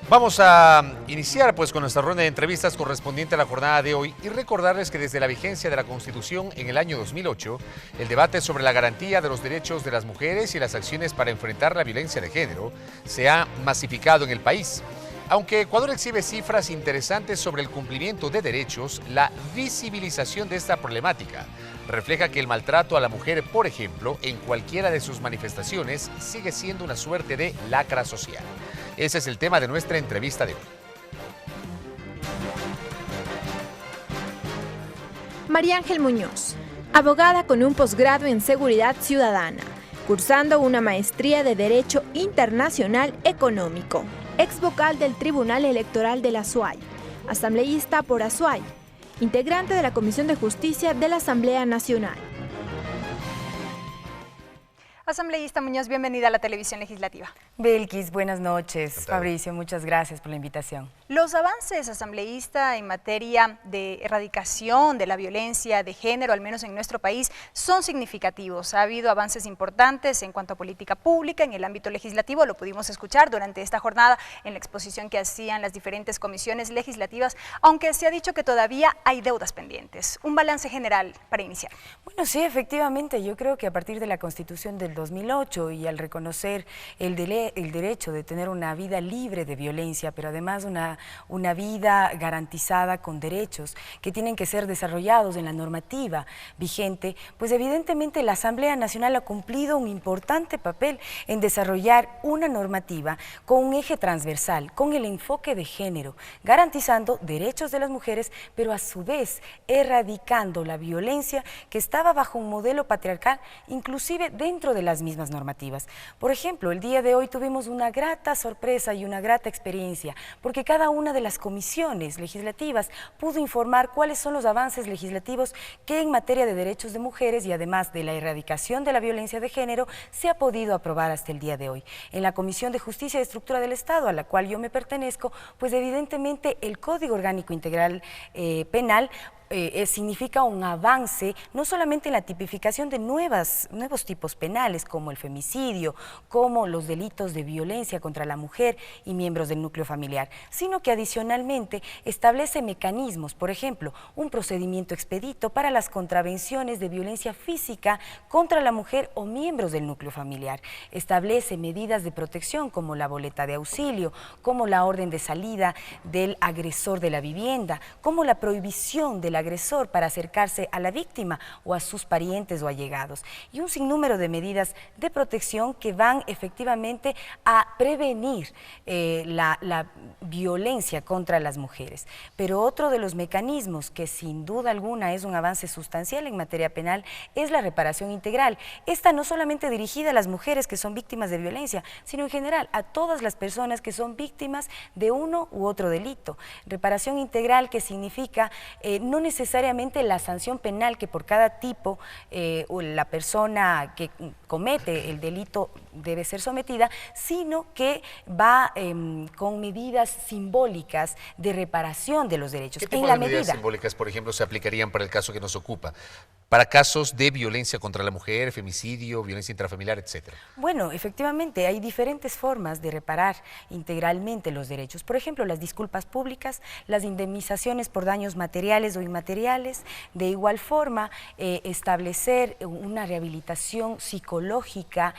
Vamos a iniciar pues con nuestra ronda de entrevistas correspondiente a la jornada de hoy y recordarles que desde la vigencia de la Constitución en el año 2008, el debate sobre la garantía de los derechos de las mujeres y las acciones para enfrentar la violencia de género se ha masificado en el país. Aunque Ecuador exhibe cifras interesantes sobre el cumplimiento de derechos, la visibilización de esta problemática refleja que el maltrato a la mujer, por ejemplo, en cualquiera de sus manifestaciones, sigue siendo una suerte de lacra social. Ese es el tema de nuestra entrevista de hoy. María Ángel Muñoz, abogada con un posgrado en Seguridad Ciudadana, cursando una maestría de Derecho Internacional Económico, ex vocal del Tribunal Electoral de la Azuay, asambleísta por Azuay, integrante de la Comisión de Justicia de la Asamblea Nacional. Asambleísta Muñoz, bienvenida a la televisión legislativa. Belkis, buenas noches. Fabricio, muchas gracias por la invitación. Los avances, asambleísta, en materia de erradicación de la violencia de género, al menos en nuestro país, son significativos. Ha habido avances importantes en cuanto a política pública, en el ámbito legislativo, lo pudimos escuchar durante esta jornada en la exposición que hacían las diferentes comisiones legislativas, aunque se ha dicho que todavía hay deudas pendientes. Un balance general para iniciar. Bueno, sí, efectivamente, yo creo que a partir de la Constitución del 2008 y al reconocer el derecho de tener una vida libre de violencia, pero además una vida garantizada con derechos que tienen que ser desarrollados en la normativa vigente, pues evidentemente la Asamblea Nacional ha cumplido un importante papel en desarrollar una normativa con un eje transversal, con el enfoque de género, garantizando derechos de las mujeres, pero a su vez erradicando la violencia que estaba bajo un modelo patriarcal, inclusive dentro de las mismas normativas. Por ejemplo, el día de hoy tuvimos una grata sorpresa y una grata experiencia, porque cada una de las comisiones legislativas pudo informar cuáles son los avances legislativos que en materia de derechos de mujeres y además de la erradicación de la violencia de género se ha podido aprobar hasta el día de hoy. En la Comisión de Justicia y Estructura del Estado, a la cual yo me pertenezco, pues evidentemente el Código Orgánico Integral Penal significa un avance no solamente en la tipificación de nuevos tipos penales como el femicidio, como los delitos de violencia contra la mujer y miembros del núcleo familiar, sino que adicionalmente establece mecanismos, por ejemplo, un procedimiento expedito para las contravenciones de violencia física contra la mujer o miembros del núcleo familiar, establece medidas de protección como la boleta de auxilio, como la orden de salida del agresor de la vivienda, como la prohibición del agresor para acercarse a la víctima o a sus parientes o allegados, y un sinnúmero de medidas de protección que van efectivamente a prevenir la violencia contra las mujeres. Pero otro de los mecanismos que sin duda alguna es un avance sustancial en materia penal es la reparación integral. Esta no solamente dirigida a las mujeres que son víctimas de violencia, sino en general a todas las personas que son víctimas de uno u otro delito. Reparación integral que significa no necesariamente la sanción penal que por cada tipo o la persona que comete el delito debe ser sometida, sino que va con medidas simbólicas de reparación de los derechos. ¿Qué tipo de medidas simbólicas, por ejemplo, se aplicarían para el caso que nos ocupa? Para casos de violencia contra la mujer, femicidio, violencia intrafamiliar, etcétera. Bueno, efectivamente, hay diferentes formas de reparar integralmente los derechos. Por ejemplo, las disculpas públicas, las indemnizaciones por daños materiales o inmateriales. De igual forma, establecer una rehabilitación psicológica.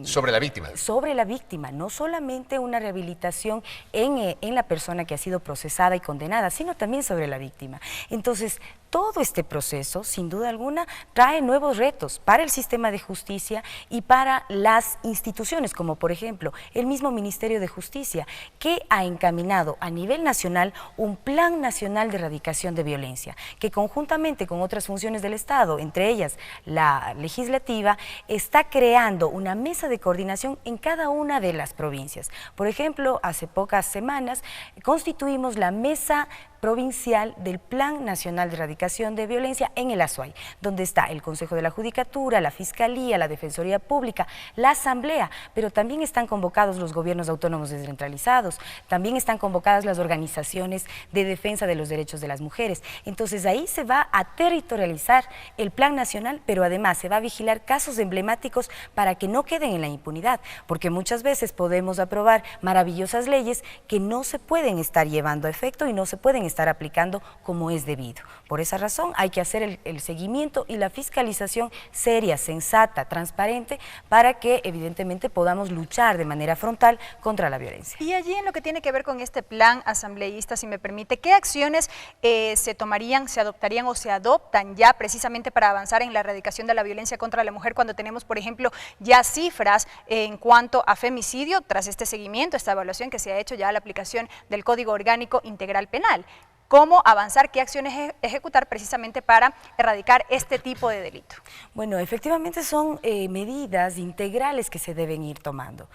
Sobre la víctima. Sobre la víctima, no solamente una rehabilitación en la persona que ha sido procesada y condenada, sino también sobre la víctima. Entonces, todo este proceso, sin duda alguna, trae nuevos retos para el sistema de justicia y para las instituciones, como por ejemplo el mismo Ministerio de Justicia, que ha encaminado a nivel nacional un Plan Nacional de Erradicación de Violencia, que conjuntamente con otras funciones del Estado, entre ellas la legislativa, está creando una mesa de coordinación en cada una de las provincias. Por ejemplo, hace pocas semanas constituimos la mesa provincial del Plan Nacional de Erradicación Erradicación de Violencia en el Azuay, donde está el Consejo de la Judicatura, la Fiscalía, la Defensoría Pública, la Asamblea, pero también están convocados los gobiernos autónomos descentralizados, también están convocadas las organizaciones de defensa de los derechos de las mujeres. Entonces ahí se va a territorializar el plan nacional, pero además se va a vigilar casos emblemáticos para que no queden en la impunidad, porque muchas veces podemos aprobar maravillosas leyes que no se pueden estar llevando a efecto y no se pueden estar aplicando como es debido. Por esa razón hay que hacer el seguimiento y la fiscalización seria, sensata, transparente, para que evidentemente podamos luchar de manera frontal contra la violencia. Y allí en lo que tiene que ver con este plan asambleísta, si me permite, ¿qué acciones se tomarían, se adoptarían o se adoptan ya precisamente para avanzar en la erradicación de la violencia contra la mujer cuando tenemos, por ejemplo, ya cifras en cuanto a femicidio tras este seguimiento, esta evaluación que se ha hecho ya a la aplicación del Código Orgánico Integral Penal? ¿Cómo avanzar? ¿Qué acciones ejecutar precisamente para erradicar este tipo de delito? Bueno, efectivamente son medidas integrales que se deben ir tomando.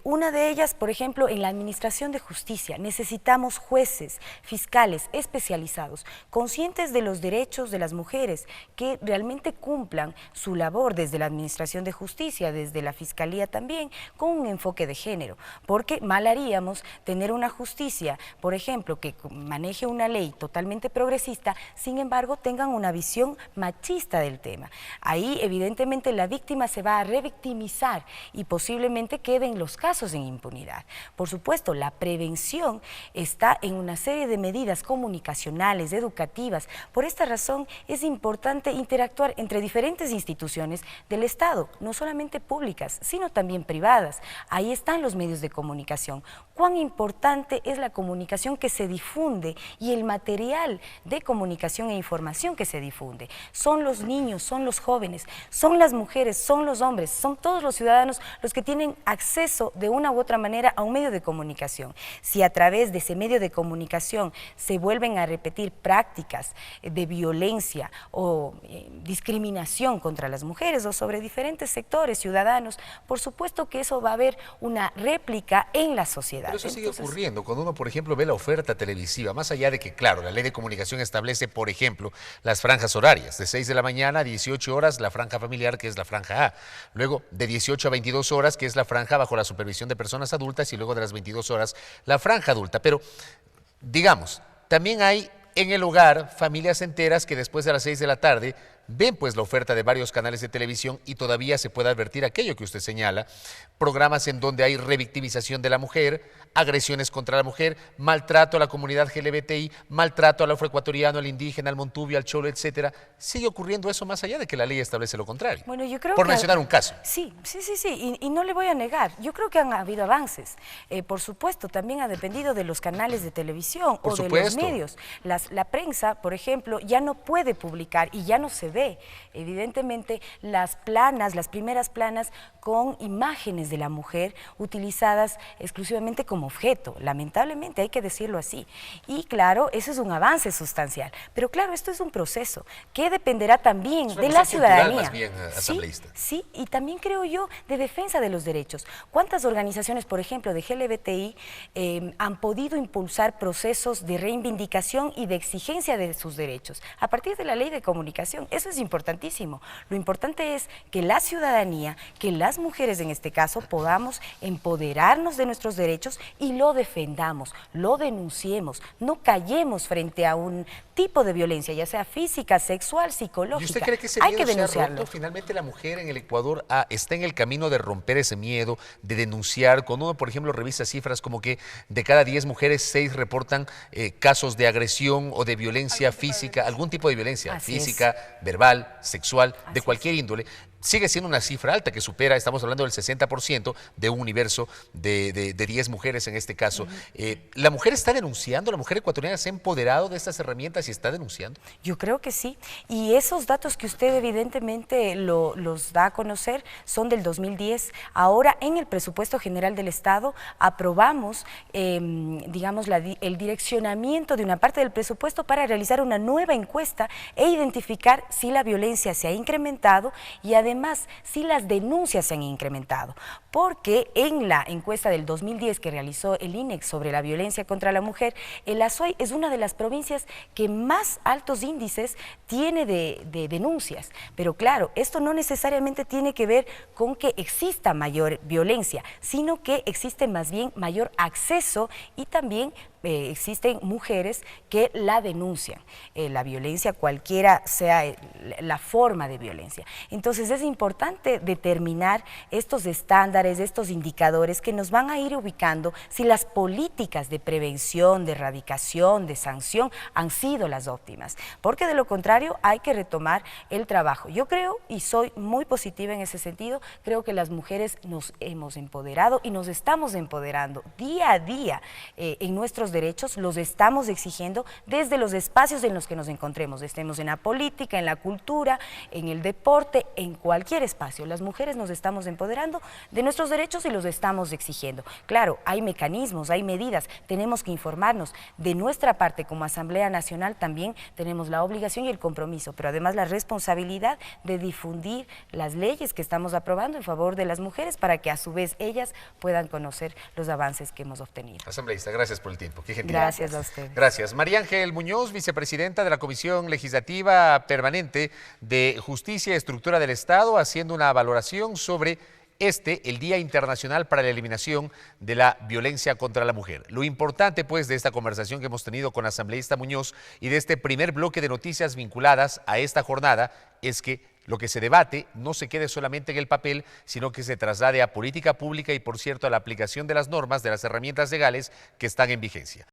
Una de ellas, por ejemplo, en la Administración de Justicia, necesitamos jueces, fiscales especializados, conscientes de los derechos de las mujeres, que realmente cumplan su labor desde la Administración de Justicia, desde la Fiscalía también, con un enfoque de género, porque mal haríamos tener una justicia, por ejemplo, que maneje una ley totalmente progresista, sin embargo tengan una visión machista del tema. Ahí evidentemente la víctima se va a revictimizar y posiblemente queden los casos en impunidad. Por supuesto, la prevención está en una serie de medidas comunicacionales, educativas. Por esta razón es importante interactuar entre diferentes instituciones del Estado, no solamente públicas, sino también privadas. Ahí están los medios de comunicación. Cuán importante es la comunicación que se difunde y el material de comunicación e información que se difunde. Son los niños, son los jóvenes, son las mujeres, son los hombres, son todos los ciudadanos los que tienen acceso de una u otra manera a un medio de comunicación. Si a través de ese medio de comunicación se vuelven a repetir prácticas de violencia o discriminación contra las mujeres o sobre diferentes sectores ciudadanos, por supuesto que eso va a haber una réplica en la sociedad. Pero eso sigue ocurriendo. Cuando uno, por ejemplo, ve la oferta televisiva, más allá de que, claro, la ley de comunicación establece, por ejemplo, las franjas horarias, de 6 de la mañana a 18 horas, la franja familiar, que es la franja A. Luego, de 18 a 22 horas, que es la franja bajo la supervisión de personas adultas, y luego de las 22 horas, la franja adulta. Pero, digamos, también hay en el hogar familias enteras que después de las 6 de la tarde ven pues la oferta de varios canales de televisión y todavía se puede advertir aquello que usted señala, programas en donde hay revictimización de la mujer, agresiones contra la mujer, maltrato a la comunidad LGBTI, maltrato al afroecuatoriano, al indígena, al montubio, al cholo, etcétera. Sigue ocurriendo eso más allá de que la ley establece lo contrario. Bueno, yo creo por mencionar un caso. Sí, y no le voy a negar, yo creo que han habido avances. Por supuesto, también ha dependido de los canales de televisión o de los medios. La prensa, por ejemplo, ya no puede publicar y ya no se ve, evidentemente, las primeras planas con imágenes de la mujer utilizadas exclusivamente como objeto, lamentablemente hay que decirlo así. Y claro, eso es un avance sustancial, pero claro, esto es un proceso que dependerá también de la ciudadanía. Más bien, asambleísta. Sí, y también creo yo de defensa de los derechos. ¿Cuántas organizaciones, por ejemplo, de LGBTI han podido impulsar procesos de reivindicación y de exigencia de sus derechos a partir de la ley de comunicación? Eso es importantísimo. Lo importante es que la ciudadanía, que las mujeres en este caso, podamos empoderarnos de nuestros derechos y lo defendamos, lo denunciemos, no callemos frente a un tipo de violencia, ya sea física, sexual, psicológica. ¿Y usted cree que ese hay miedo que se ha denunciarlo? roto? Finalmente la mujer en el Ecuador está en el camino de romper ese miedo, de denunciar. Cuando uno, por ejemplo, revisa cifras como que de cada 10 mujeres, 6 reportan casos de agresión o de violencia física, algún tipo de violencia física, verbal, sexual, de cualquier índole. Sigue siendo una cifra alta que supera, estamos hablando del 60% de un universo de 10 mujeres en este caso. ¿La mujer está denunciando? ¿La mujer ecuatoriana se ha empoderado de estas herramientas y está denunciando? Yo creo que sí. Y esos datos que usted evidentemente los da a conocer son del 2010. Ahora en el presupuesto general del Estado aprobamos, digamos, el direccionamiento de una parte del presupuesto para realizar una nueva encuesta e identificar si la violencia se ha incrementado y además además sí las denuncias se han incrementado, porque en la encuesta del 2010 que realizó el INEC sobre la violencia contra la mujer, el Azuay es una de las provincias que más altos índices tiene de denuncias. Pero claro, esto no necesariamente tiene que ver con que exista mayor violencia, sino que existe más bien mayor acceso y también existen mujeres que la denuncian, la violencia cualquiera sea la forma de violencia. Entonces es importante determinar estos estándares, estos indicadores que nos van a ir ubicando si las políticas de prevención, de erradicación, de sanción han sido las óptimas, porque de lo contrario hay que retomar el trabajo. Yo creo, y soy muy positiva en ese sentido, creo que las mujeres nos hemos empoderado y nos estamos empoderando día a día en nuestros derechos, los estamos exigiendo desde los espacios en los que nos encontremos, estemos en la política, en la cultura, en el deporte, en cualquier espacio. Las mujeres nos estamos empoderando de nuestros derechos y los estamos exigiendo. Claro, hay mecanismos, hay medidas, tenemos que informarnos. De nuestra parte, como Asamblea Nacional, también tenemos la obligación y el compromiso, pero además la responsabilidad de difundir las leyes que estamos aprobando en favor de las mujeres para que a su vez ellas puedan conocer los avances que hemos obtenido. Asambleísta, gracias por el tiempo. Qué gentil. Gracias a usted. Gracias. María Ángel Muñoz, vicepresidenta de la Comisión Legislativa Permanente de Justicia y Estructura del Estado, haciendo una valoración sobre el Día Internacional para la Eliminación de la Violencia contra la Mujer. Lo importante, pues, de esta conversación que hemos tenido con la asambleísta Muñoz y de este primer bloque de noticias vinculadas a esta jornada es que lo que se debate no se quede solamente en el papel, sino que se traslade a política pública y, por cierto, a la aplicación de las normas, de las herramientas legales que están en vigencia.